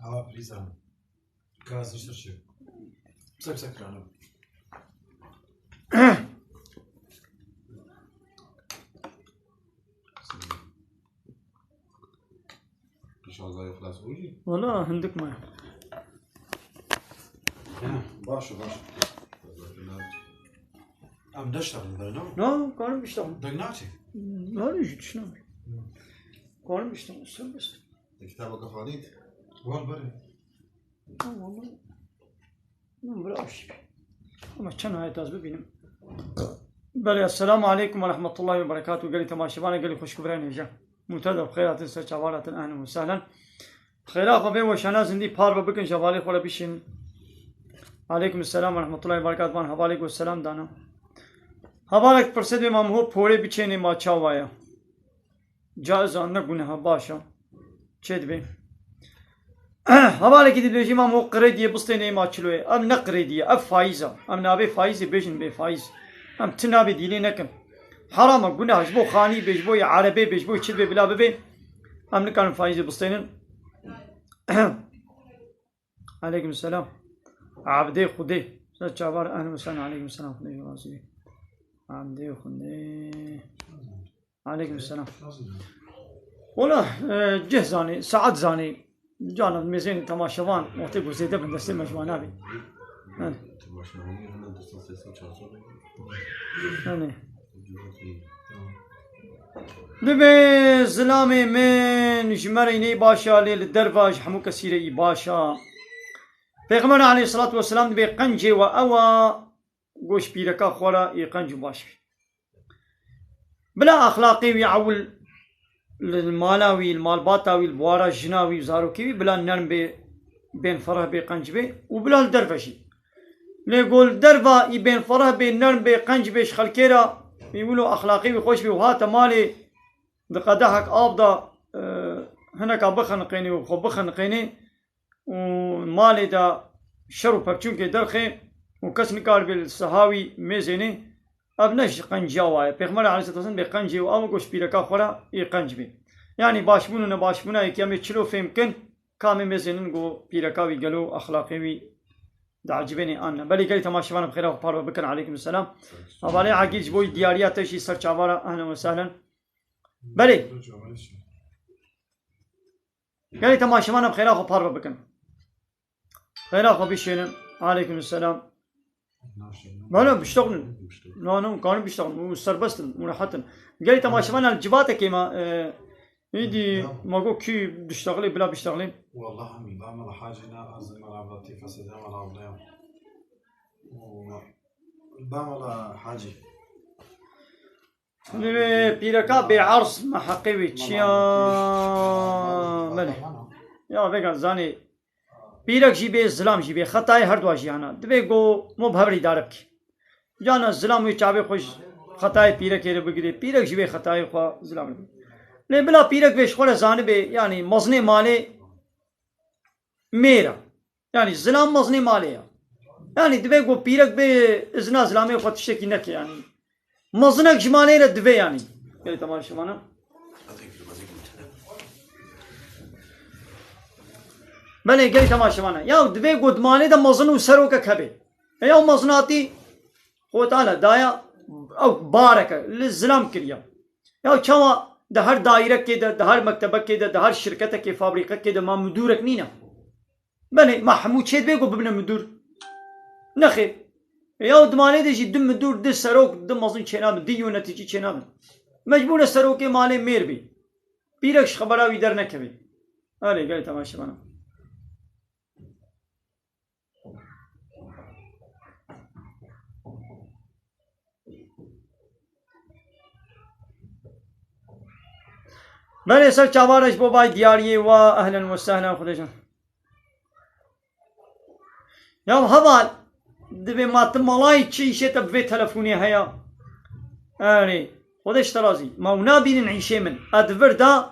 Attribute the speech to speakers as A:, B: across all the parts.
A: هوا بليزان كاز نشرشي مسك رانا ان شاء الله يخلص ويجي
B: والله عندك ما
A: باشا ام نشتغل بدنا
B: لا كانوا بيشتغلوا
A: دقناتي
B: لا يجي شنو كانوا بيشتغلوا بس
A: كتابك خالد والبري
B: والله ما بلاش ما كان هاي تاز ببينم بلي السلام عليكم ورحمة الله وبركاته. قال لي تماشي بانا قال لي خوش كبراني جا منتدى بخيرات سر شوالات أهلا وسهلا خيرات بين وشانا زندي بار بكن شوالي ولا بيشين. عليكم السلام ورحمة الله وبركاته. بان حواليك والسلام دانا حوالك فرصت بمام هو پوره بچيني ما چاوايا جائز أن نقولها باشا چد بي حوالك دي بيجي مام هو قريدية بستيني ما چلوه ام نقريدية اب فايزة ام نابي فايزة بيجن بي فايز ام تنابي ديلي نكم حرام قلنا جبو خاني بيجبو يا عربي بيجبو چد بي بلا بي ام نكان فايزة بستينن عليكم السلام عبدي خدي سچابار اهلا وسهلا. عليكم السلام خدي واسبي عبدي خدي عليكم السلام. والله جهزاني ساعات زاني جانا ميزين تماشوان وقت گزیده بند دسته مجموعه بی. ببین زلامی من جمرینی باشا لیل درواج حمو کسیری باشا. پیغمبر علیه الصلاة والسلام بی قنجه و اوا گوش پیرکا خورا ای قنج باش بلا اخلاقی وی عول المالاوي المالباتاوي البوارا الجناوي وزاروكي بلا نرم بين فرح بي قنج بي وبلا الدرفشي نقول درفا يبين فرح بي نرم بي قنج بيش خلكيرا يقولوا اخلاقي وخوش بي وهاتا مالي دقدحك ابدا هناك بخن قيني وخو بخن قيني ومالي دا شرو بكچون كي درخي وكسن كار بالصحاوي ميزيني ابنش قنجاوه پیغمبر علیه الصلاه والسلام به قنجی و ام گوش پیرکا خورا ای قنج بی یعنی باشبونو نه باشبونا یکیام چلو فهم کن کام مزنن گو پیرکا وی گلو اخلاقی وی دعجبني انا بلي قال تماشينا بخير وبار بكر. عليكم السلام. ابالي عقيل بوي دياريات شي سر چاوارا اهلا وسهلا. بلي قال تماشينا بخير وبار بكر خير اخو بيشين. عليكم السلام. ما بيشتغلوا لا كانوا بيشتغلوا سربست مرحتن قال تماشينا الجبات كيما يدي ما قو كي بيشتغلي بلا بيشتغلي
A: والله عمي بعمل حاجة أزم ملعباتي فسدها ملعبنا بعمل حاجة
B: بيركا بعرس ما حقيبي تشيا ملي يا بيجا زاني بيرك جيبي الزلام جيبي خطاي هردواجي أنا دبي قو مو بهبري دارك جانا الزلام يتشابه خوش خطاي بيرك يري بقدي بيرك جيبي خطاي خوا زلام لي بلا بيرك بيش خوله زاني يعني مزني مالي ميرا يعني الزلام مزني مالي يعني دبي قو بيرك بإذن زلامي خوا تشتكي نك يعني مزنك جمالي ردبي يعني قال تمام شمانا بله قال تمام شمانا يا دبي قو دماني ده مزن وسروك كبي يا مزناتي خو تعالى دايا او بارك للزلام كريا يا چوا ده هر دائره كده ده هر مكتبه كده ده هر شركته كي فابريكه كده ما مدورك نينا بني محمود شيد بيقو ببنا مدور نخي يا دماني ده جي دم مدور ده سروك دم مزن چنام ديو نتيجه چنام مجبور سروك مالي مير بي بيركش خبره وي در نكبي علي قال تمام شمانا بله سر چاوارش بو باي دياريه و اهلا وسهلا خديجان يا هبال دبي ما تملاي شي شيء تبي تلفوني هيا اني خديش ترازي ما نابين نعيشه من ادفر دا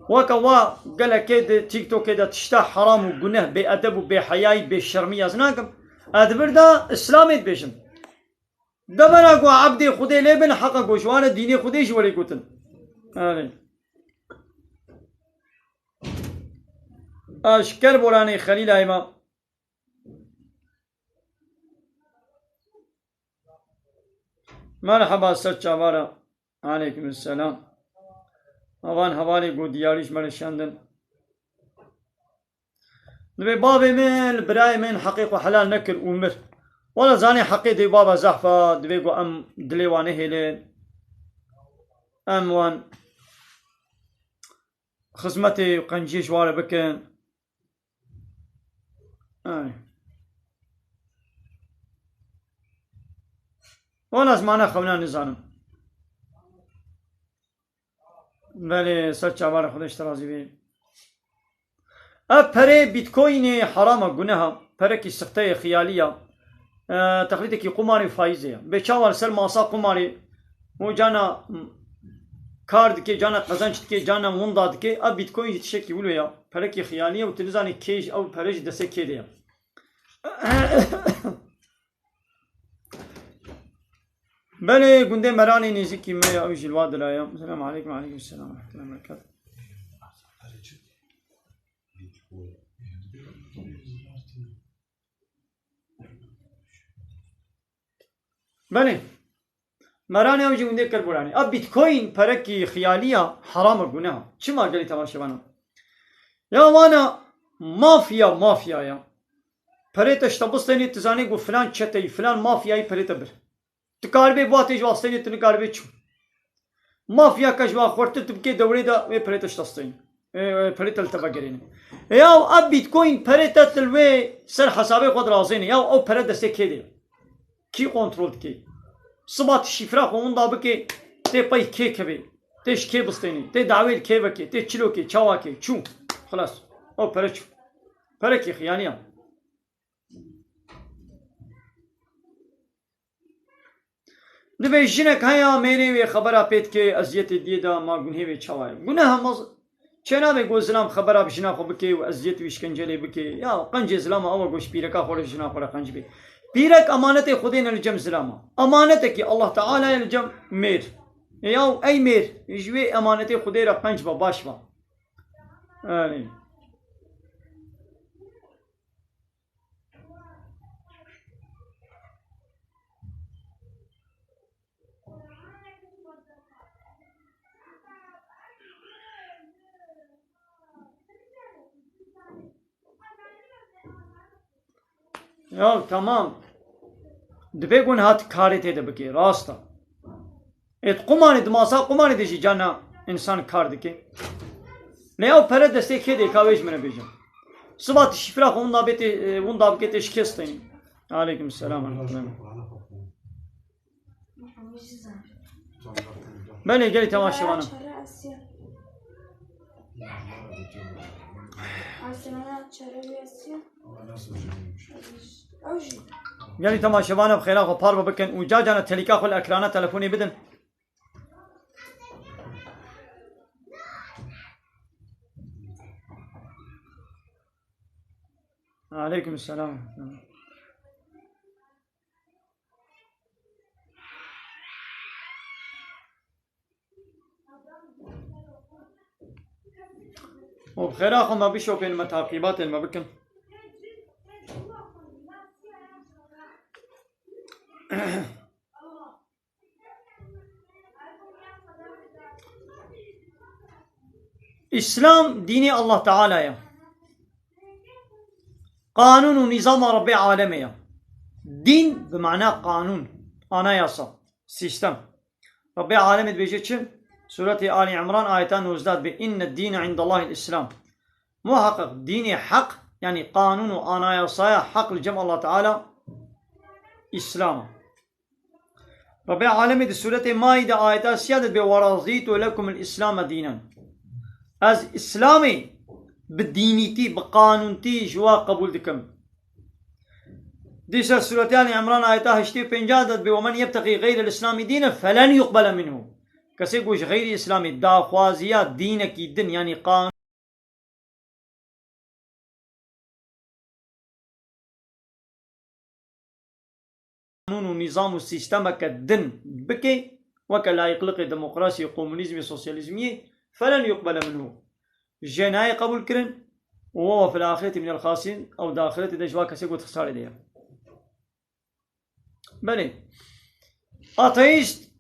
B: وكوا قال كده تيك توك كده تشتا حرام وجنه بأدب وبحياء بشرمية زناكم ادفر دا اسلامي بيشن دبنا قو عبدي خدي لبن حق قوشوانا ديني خديش ولي قوتن اني اشکر برانه خلیل ایما مرحبا سر چاوارا علیکم السلام اوان حوالی گو دیاریش مرشاندن نبي بابي من براي من حقيق وحلال نكر ومر ولا زاني حقيقي بابا زحفة دبيقو ام دليوانه هيلين ام وان خصمتي قنجيش وارا بكن ولا زمانا خونا نزانم بله سرچا وارا خودش ترازي بي پره بیتکوین حرام گناه پره کی سخته خیالیه تقلیدی کی قماری فایزه به چاوال سر ماسا قماری و جانا کارد که جانا قزنچ که جانا مونداد که اب بیتکوین شکی ولویا پره کی خیالیه و تلزانی کیش او پرج دسه کیده بله گنده مرانی نیزی کی می او جلوه دلایا السلام علیکم علیکم السلام ورحمة الله وبركاته بله مرانی اوجی اونده کر برانی اب بیتکوین پرکی خیالیه حرام گناه چی ما گلی تماشا بنا یا وانا مافیا یا پره تشتبستنی تزانی گو فلان چته فلان مافیایی پره تبر تکاربه باتش واسطنی تنکاربه چون مافیا کجوا خورت تبکی دوره دا و پره تشتستنی پره تلتبا گرینه یا اب بیتکوین پره تلوه سر حسابه خود رازینه یا او پره دسته که ده کی کنترل کی صبات شifra خون دا بکی ته پای کی کبه تش کی بستنی ته داویل کی وکی ته چلو کی چاوا کی چون خلاص او پرچ پرکی خیانیه دبی جنک هیا میری و خبر پیت که اذیت دیدا ما گناه و چاوای گناه مز چنا به گوزلام خبر اب جنا خو بکی و اذیت و اشکنجه بکی یا قنج اسلام او گوش پیرکا خور جنا خور قنج بی پیرک امانت خودین الجم سلاما امانت کی الله تعالی الجم میر یا ای میر جوی امانت خودی را پنج با باش با آره یا tamam دبیگون هات کاری تیده بکی راستا ات قمانی دماسا قمانی دیشی جانا انسان کار دکی لیاو پره دسته که دی کاویش منه بیجم صبح شفرا خون دابیتی اون دابکی تشکستین علیکم السلام بله گلی تماشا بانم گلی تماشا بانم خیلی خو پار بکن اونجا جانا تلیکا خو الاکرانه تلفونی بدن علیکم السلام وبخير اخو ما بيشوف بين متعقبات ما بكن اسلام دين الله تعالى يا قانون ونظام رب العالمين دين بمعنى قانون انا ياسا سيستم رب العالمين بيجي سورة آل عمران آيتان وزداد بإن الدين عند الله الإسلام محقق ديني حق يعني قانون وأنا يصايا حق الجمع الله تعالى إسلام رب العالمين سورة مائدة آيتان سيادة بورضيت لكم الإسلام دينا از إسلامي بالدينيتي بقانونتي جوا قبول دكم دي سورة آل عمران آيتان هشتي بنجادت بومن يبتغي غير الإسلام دينا فلن يقبل منه کسی گوش غیر اسلامی داخوازیات دین کی دن یعنی قانون و نظام و سیستم که دن بکی وکا لا يقلق دموقراسی قومونیزم سوسیالیزمی فلن يقبل منه جنای قبول کرن وهو في الآخرة من الخاسرين أو داخلة دجوا كسي قلت خسارة دي بلي أتيست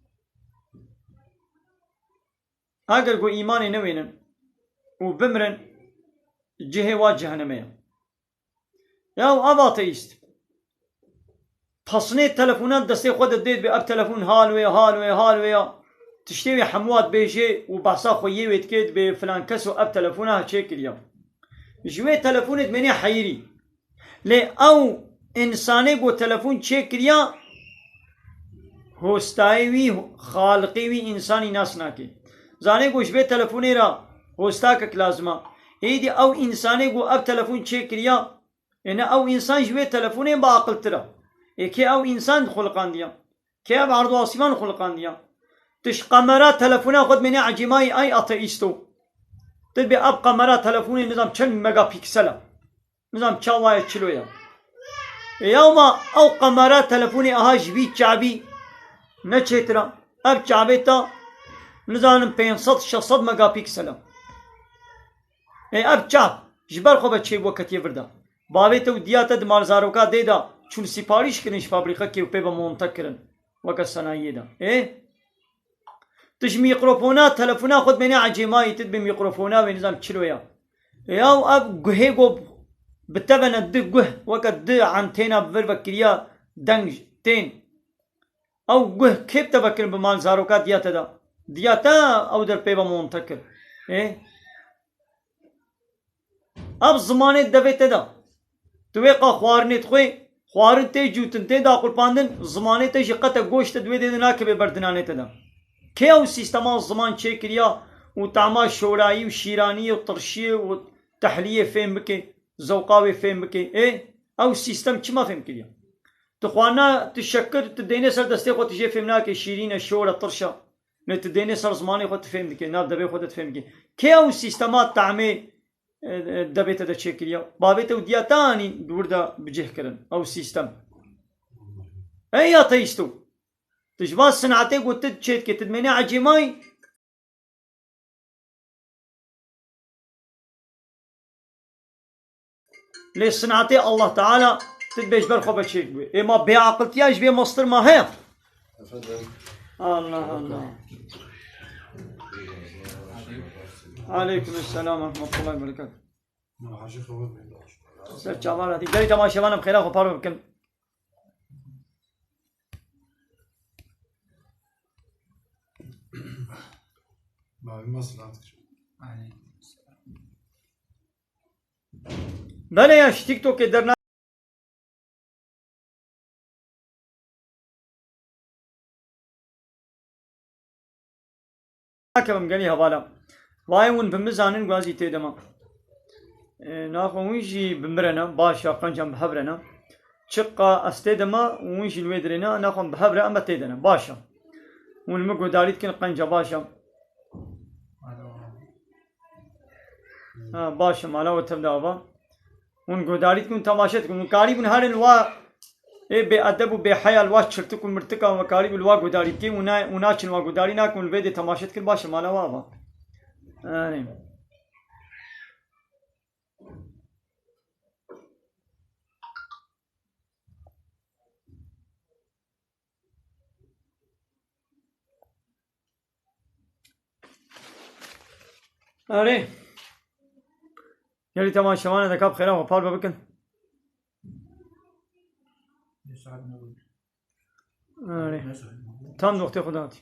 B: اگر قو إيماني نوينن وبمرن جهة واجهنمية ياو أبا أتيست تصنيت تلفونات دستي خود الديد بأب تلفون هالوية تشتوي حموات بيجي وبعصا خويه ويتكيد بفلان كسو أب تلفونها تشيك اليوم جوي تلفونت مني حيري لي أو إنساني قو تلفون تشيك اليوم هوستايوي خالقيوي إنساني ناس ناكي زاني قو جوي تلفوني را هوستاكك لازمه ايدي أو إنساني قو أب تلفون تشيك اليوم إن أو إنسان جوي تلفوني بعقل ترى كي أو إنسان خلقان ديا كي أب عرض واسمان خلقان ديا تش قمرات تلفونه خد مني عجماي أي أتيستو تبي أب قمرات تلفوني نظام كم ميجا بيكسلا نظام شواية كيلويا يوم أو قمرات تلفوني أهاج بي شعبي نشيترا أب شعبيتا نظام 500 ميجا بيكسلا أب شعب جبر خو بتشي وقت يفردا بابيتو دياتا دمار زاروكا ديدا چون سپاریش کنش فابریکا که پی با منتج کردن وقت صنایع دا تش میکروفونات تلفونا خود منی عجیمایی تد به میکروفونا و نظام چلویا یا اب گوه گو بتبنا د گوه وقت د عنتینا بور بکریا دنگ تین او گوه کیپ تبکر بمان زاروکا دیاتا او در پی با منتج کرد اب زمانه دویت دا تویقا خوارنیت خوی خوارن تی جوتن تی دا قرباندن زمانه تی جقت گوشت دوی دیدنا که به بردنانه تدا که او سیستما زمان چه کریا و تعما شورایی و شیرانی و ترشی و تحلیه فهم بکه زوقاوی فهم بکه او سیستم چی ما فهم کریا تخوانا تشکر تدینه سر دسته خود تجه فهمنا که شیرین شور ترشا نه تدینه سر زمانه خود تفهم بکه نه دبی خود تفهم بکه که او سیستمات تعمی دبیت دا چه کریا بابیت و دیاتانی دور دا بجه کرن او سیستم ای آتیستو تجواز صنعته قلت چید که تدمینه عجیمای لی صنعته الله تعالی تدبیش برخو بچیک بوی اما بی عقلتیاش بی مصدر ما هی الله عليكم السلام ورحمة الله وبركاته. سر چاوار هتی گری تماشاوانم خیلی خوب پارو بکن. بله یاش تیک توک در ناکم گلی حوالا وای اون بمزانن گازی تیدما ناخو ونجي بمرنا باشا قنجم بحبرنا شقة استيدما ونجي الويدرنا ناخو بحبرنا اما تيدنا باشا ونمقو داريت كن قنجة باشا باشا مالا وتبدا با ونقو داريت كن تماشت كن قريب نهار الوا بأدب وبحياة الوا شرتكم مرتكا وقريب الوا قداريت كي وناچن وا قدارينا كن الفيديو تماشت كن باشا مالا وابا آره یعنی تمام شمانه دکاب خیره و پال بکن آره تام وقتی خدا تی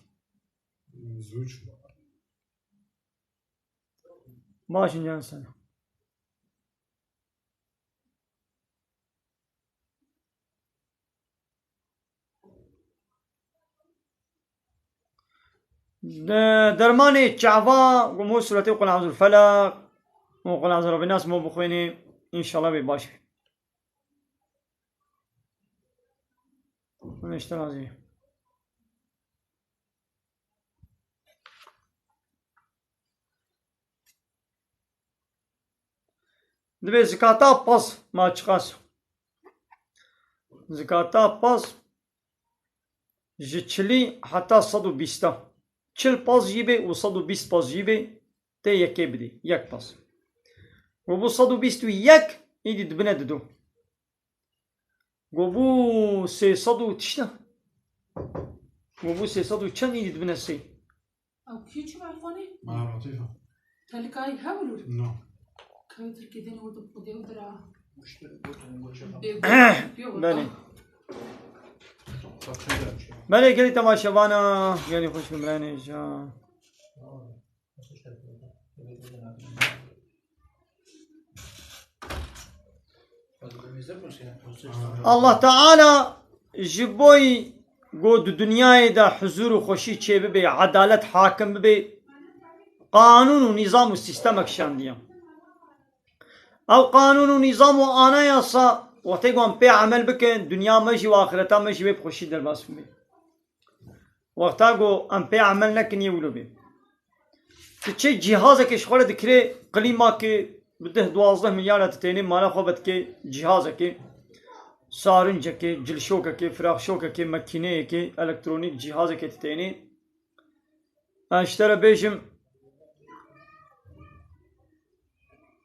B: باش اینجا سنه درمان چعوا قمو سورة قل أعوذ بالفلق وقل أعوذ برب الناس مو بخويني إن شاء الله بيباش ونشتغل زي دبي زكاتا باس ما تشخاص زكاتا باس جتشلي حتى صدو بيستا چل پاس جیبه و 120 پاس جیبه ته یکی بده یک پاس گو 121 ایدی دبنه ددو گو 300 تشتا گو 300 چند ایدی دبنه سي
C: او كيتشو عرفاني
A: ما لطيفة
C: تلقاي هاولو
A: نو
C: كايتر كيدين ودو بدي ودرا
B: بله بله گلی تماشاوانا گلی خوش بمرانه جا الله تعالى جبوي قود دنياي دا حضور وخوشي چه ببي عدالت حاكم ببي قانون ونظام والسيستم اكشان ديا او قانون ونظام وانا يصا وقتيقوان بي عمل بكن دنيا ماشي واخرتا ماشي بي بخوشي در باس بي وقتاقو ام بي عمل نكن يولو بي تچه جهازك اشخوله دكري قليما كي بده 12 مليار تتيني مالا خوبت كي جهازك سارنجك جلشوكك فراخشوكك ماكينيك الكترونيك جهازك تتيني اشترى بيجم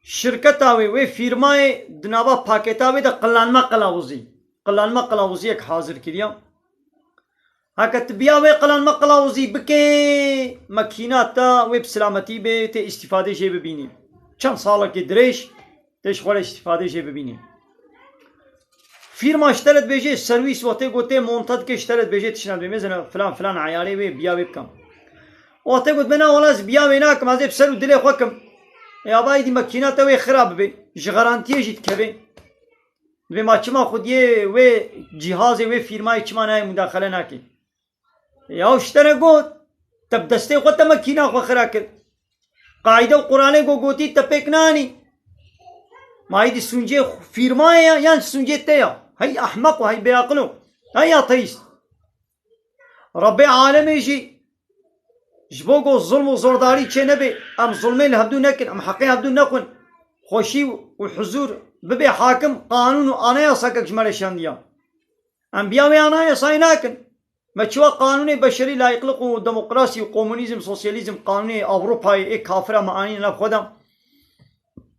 B: شركتاوي وي فيرماي دنابا باكيتاوي دا قلانما قلاوزي اك حاضر كريا هكا تبياوي قلانما قلاوزي بكي ماكيناتا وي بسلامتي بي تي استفاده جي ببيني چند ساله که دريش تش خوال استفاده جي ببيني فيرما اشترت بيجي سرويس وقتي قوتي مونتاد كي اشترت بيجي تشنال بمثلا فلان فلان عياري وي بياوي بكم وقتي قوت بنا ولاز بياوي ناك مازي بسرو دلي خوكم يا باي دي ماكيناتا وي خراب بي جغرانتيه جيت كبي بي ما چما خوديه وي جهاز وي فيرما چما ناي مداخله ناكي يا اشترى قوت تب دستي قوت ماكينه خو خراكل قاعده القرآن کو گوتی تپکنانی ما هيدي سنجي فيرمايا يعني سنجي تيا هي احمق وهي بيعقلوا هي اطيس ربي عالم يجي جبوكو الظلم وزرداري تشي نبي ام ظلمين هبدو نكن ام حقين هبدو نكن خوشي والحزور ببي حاكم قانون وانا يصكك جمال شانديا انبياء انا يصايناكن ما تشوا قانوني بشري لا يقلقوا ديمقراطي وكومونيزم سوسياليزم قانوني اوروباي اي كافره معاني لا خدم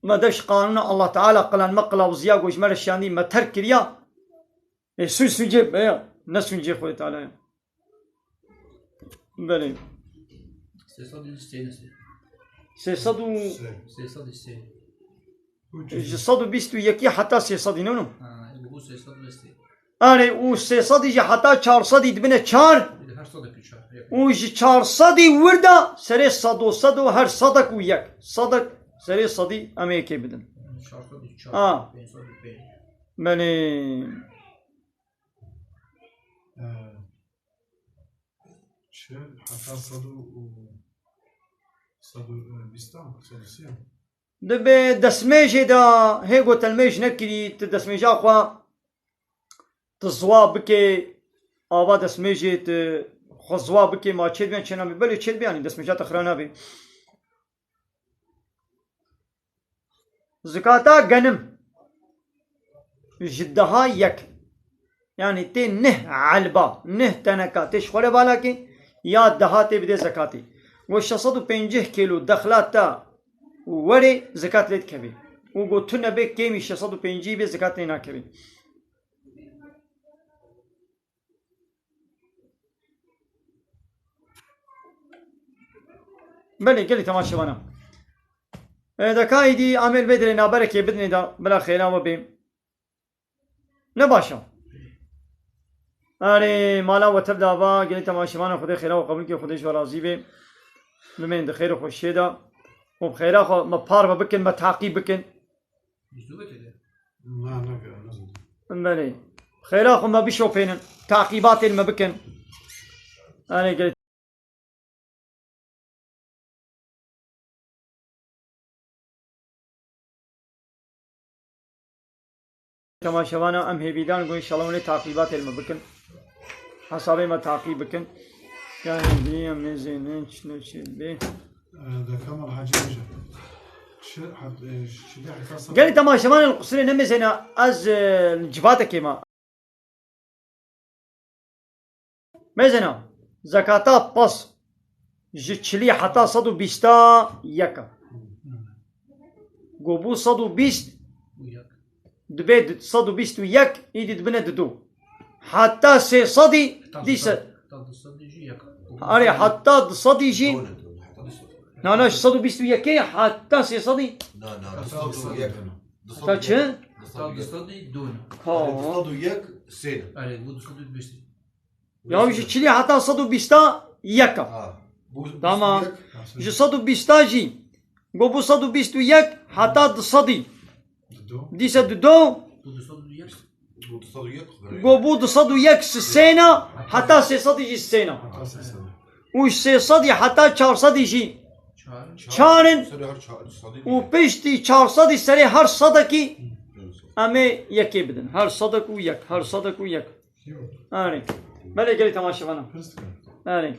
B: ما دش قانون الله تعالى قلن مقلا وزياق وجمال الشاندي ما ترك ريا سو سنجيب يا ناس نجي خويا تعالى بلي سي صدو صدو بيستو يكي حتى سي صدي نونو آره او 300 يجي حتى 400 يدبنه 4 ويجي 400 وردا سري صدو هر صدق وياك صدق سري صدي امريكي بدن بني
A: حتى صدو بيستان صدو سيام
B: دبي دسميجي دا هيغو تلميج نكري تدسميجا خوا تزوا بكي آوا دسميجي خزوا بكي ما چد بيان چنامي بلي چد بياني دسميجا تخرانا بي زكاتا غنم جدها يك يعني تي نه علبا نه تنكا تش خوره بالا كي يا دهاتي بده زكاتي و 650 كيلو دخلات تا وري زكاة ليت كبي وقو تنبي كيمي 650 بي زكاة لينا كبي بله قلي تماشى وانا اذا كايدي عامل بدري نابرك بدني دا بلا خينا وبي نباشا أنا مالا وتبدا با قلي تماشى وانا خدي خيرا وقبل كي خديش راضي بي بمن دخير خوشي دا وبخيرا خو ما بار بكن ما تعقيب بكن
A: ما
B: بله خيرا خو ما بيشوفين تعقيبات ما بكن أنا قلت تماشاوانا ام هيبيدان قوي شلون تعقيبات المبكن حسابي ما تعقيب بكن كان دي من زين شنو به
A: ده كمان حاجه شو
B: قال لي تماشاوانا القصري نمي زينا از الجباتك كيما مزنا زكاة باس جتشلي حتى صدو بيستا يكا قبو صدو بيست
A: وياك
B: دبيد صدو بيست وياك إيدي دبنا ددو حتى سي صدي ديسا
A: حتى تصدي يجيك
B: أري حتى صدي يجي ناناش صدو بيست وياكي حتى سي صدي
D: لا تصدوا وياك
B: حتى شن
A: حتى تصدي دون
B: ها
D: وياك سنة
A: علي بود تصدي بيشتي
B: يا مش تشلي حتى صدو بيستا ياكا تمام جي صدو بيستا جي قبو صدو بيست وياك حتى صدي
A: دو
B: ديسا ددو
A: بود تصدي ياك
D: تصدوا وياك
B: قبو صدو ياك السنة حتى سي صدي جي السنة
A: حتى سيسد
B: وش سي صدي حتى چار صدي جي
A: شهر
B: چارن
D: صديق
B: وبيشتي چار صدي سري هر صدقي أمي يكي بدن هر صدق وياك هر صدق وياك آني بلي قلي تماشي فانا آني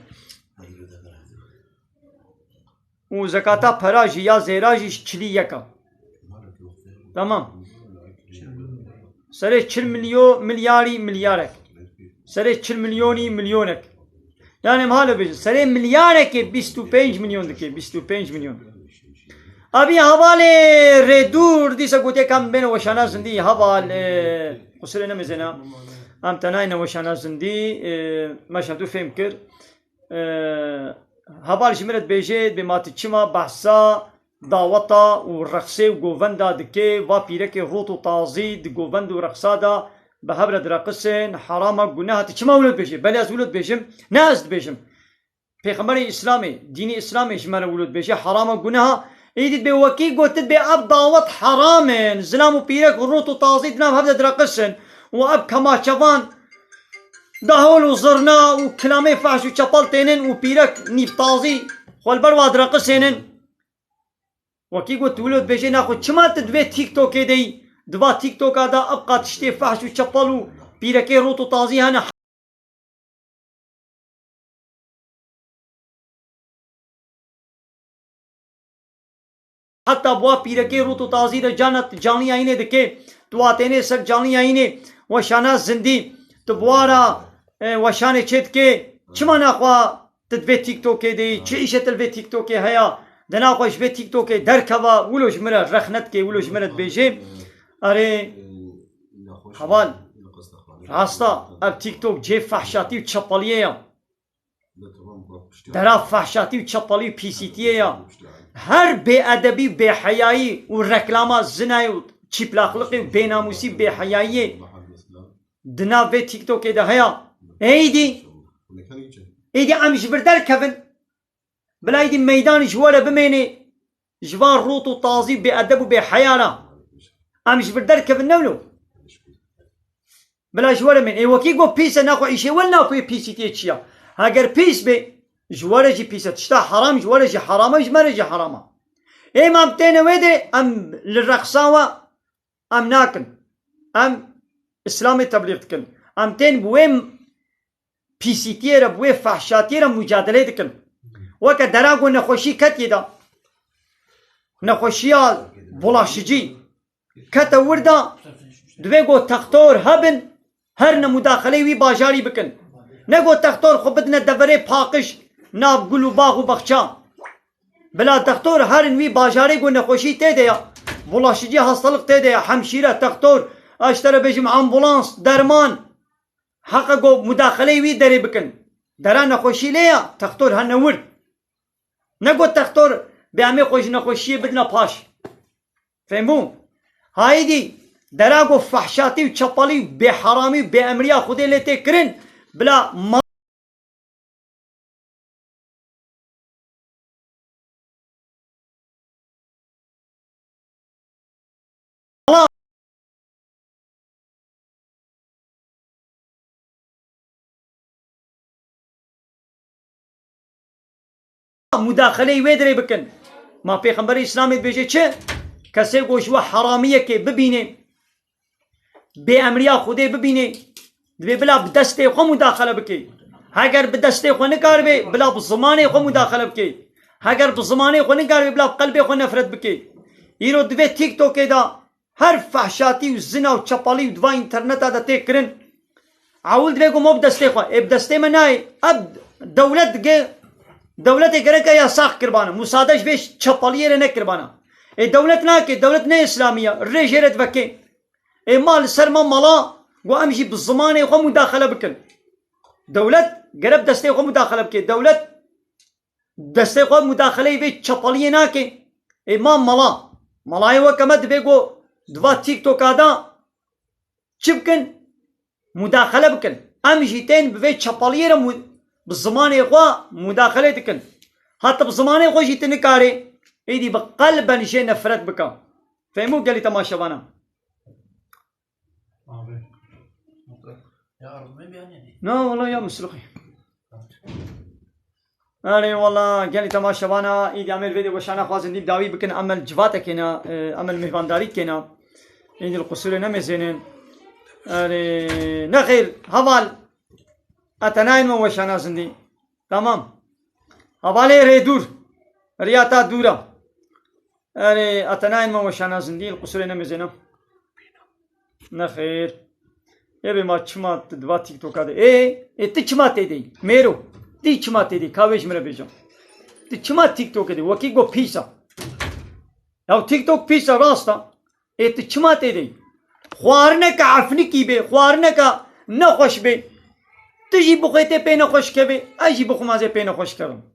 B: وزكاة پراجي يا زيراجي چلي يكا تمام سري 40 مليون ملياري مليارك سري 40 مليوني مليونك يعني مهاله بيجن سري مليارك 25 مليون دكي 25 مليون ابي حواله ردور ديسا قوتي كم بين وشانا زندي حوال قصرنا مزنا ام تناين وشانا زندي ما شفتو فهم كر حوال شمرت بيجيت بمات تشما بحثا دعوتا ورقصي وغوفندا دكي و بيرك روتو تازي دغوفند ورقصادا بهبر درقسن حرام گناه تشما ولد بيجي بل از ولد بيجم ناس بيجم پیغمبر اسلامي ديني اسلامي شمال ولد بيجي حرام گناه ايدت بوكي قلت باب دعوت حرام زلام بيرك روتو تازي دنام هبر درقسن واب كما شوان دهول وزرنا وكلامي فحش وشبال تينن وبيرك نيف تازي والبر وادرقسنن وكي قلت ولد بيجي ناخد شما تدوي تيك توك دي دبا تيك توك هذا ابقى تشتي فحش وشبالو بيركي روتو طازي هنا حتى بوا بيركي روتو طازي ده جانت جاني آينه دكي تواتيني سر جاني آينه وشانا زندي تبوارا وشانه چت كي شما ناخوا تدوي تيك توك دي چه ايشه تلوي تيك توك هيا دنا خوش به تيك توك دركبا ولوش مرا رخنت كي ولوش مرت بيجي اري حوال راستا اب تيك توك جي فحشاتي وچپاليه درا فحشاتي وچپالي بي سي تي هر بي ادبي بي حياي وركلاما زناي وچپلاخلقي بيناموسي بي حياي دنا به تيك توك ده هيا ايدي ام جبردر كفن بلايدي ميدان جواره بميني جوار روتو طازي بأدب وبحيانا ام جبردر كفن نولو بلا جواره من اي وكي قو بيسا ناخو ايشي ولا ناخو بيسي تيتشيا هاگر بيس بي جواره جي بيسا تشتا حرام جواره جي حرامه جماره جي حرامه اي مام تينا ويدي ام للرقصاوة ام ناكن ام اسلامي تبليغ تكن ام تين بوين بيسي تيرا بوين فحشاتيرا مجادله تكن وكا دراغو نخوشي كتي دا نخوشيا بولاشجي كتا وردا دويغو تختور هبن هر مداخله وي باجاري بكن نگو تختور خو بدنا دبري پاقش ناب گلو باغ و بخچا بلا تختور هرن وي باجاري گو نخوشي تيديا بولاشجي hastalık تيديا حمشيره تختور اشترى بجم امبولانس درمان حقا گو مداخله وي دري بكن درا نخوشي ليا تختور هنور نگو تختور بیامه خوش نخوشی بدنا پاش فهمو هایدی دراغو فحشاتی و چپالی و بی حرامی و بی امریا خودی لیتی کرن بلا مداخله ويدري بكن ما پیغمبر اسلامي بيجي چه کسی گوشوا حرامیه که ببینه به امریا خوده ببینه دبی بلا بدسته خو مداخله بکی اگر بدسته خو نکار بی بلا بزمانه خو مداخله بکی اگر بزمانه خو نکار بی بلا قلب خو نفرت بکی ایرو دبی تیک توک دا هر فحشاتی و زنا و چپالی و دوا اینترنت دا تکرن عول دبی گو مو بدسته خو بدسته منای اب دولت گه دولت گره که یا ساخت کربانه مساعدش بیش چپالیه نه کربانه دولت ناكي دولت نا إسلامية الرجالة بكي مال سرما ملا وأمشي بالزمان خو مداخلة بكل دولت قرب دستي خو مداخلة بكي دولت دستي خو مداخلة يبي شطالية ناكي ما ملاي وكمد بيقو دوا تيك توك هذا شبكن مداخلة بكن أمشي تين بفيت شطالية بالزمان خو مداخلة بكن حتى بالزمان خو جيت نكاري ايدي بقلبا شيء نفرت بك فهموا قال لي تماشى وانا
A: يا عرب ما بيعني
B: لا والله يا مسلخي أنا والله قال لي تماشى وانا ايدي اعمل فيديو وش انا خواز نديب داوي بكن عمل جفاتك هنا عمل مهبانداري كنا ايدي القصور نمي زينين أنا نخير هبال اتناين وش انا زندي تمام هبالي ريدور رياتا دورا أنا أتناين ما وشانا زندي القصور نمي زينه نخير يبي ما تشمات دوا تيك توك هذا تشمات دي ميرو تشمات دي كاويش مرة بيجو تشمات تيك توك دي وكي جو بيسا أو تيك توك بيسا راستا تشمات دي خوارنك عفني كي بي خوارنك نخوش بي تجي بخيتي بين خوش كبي أجي بخمازي بين خوش كرم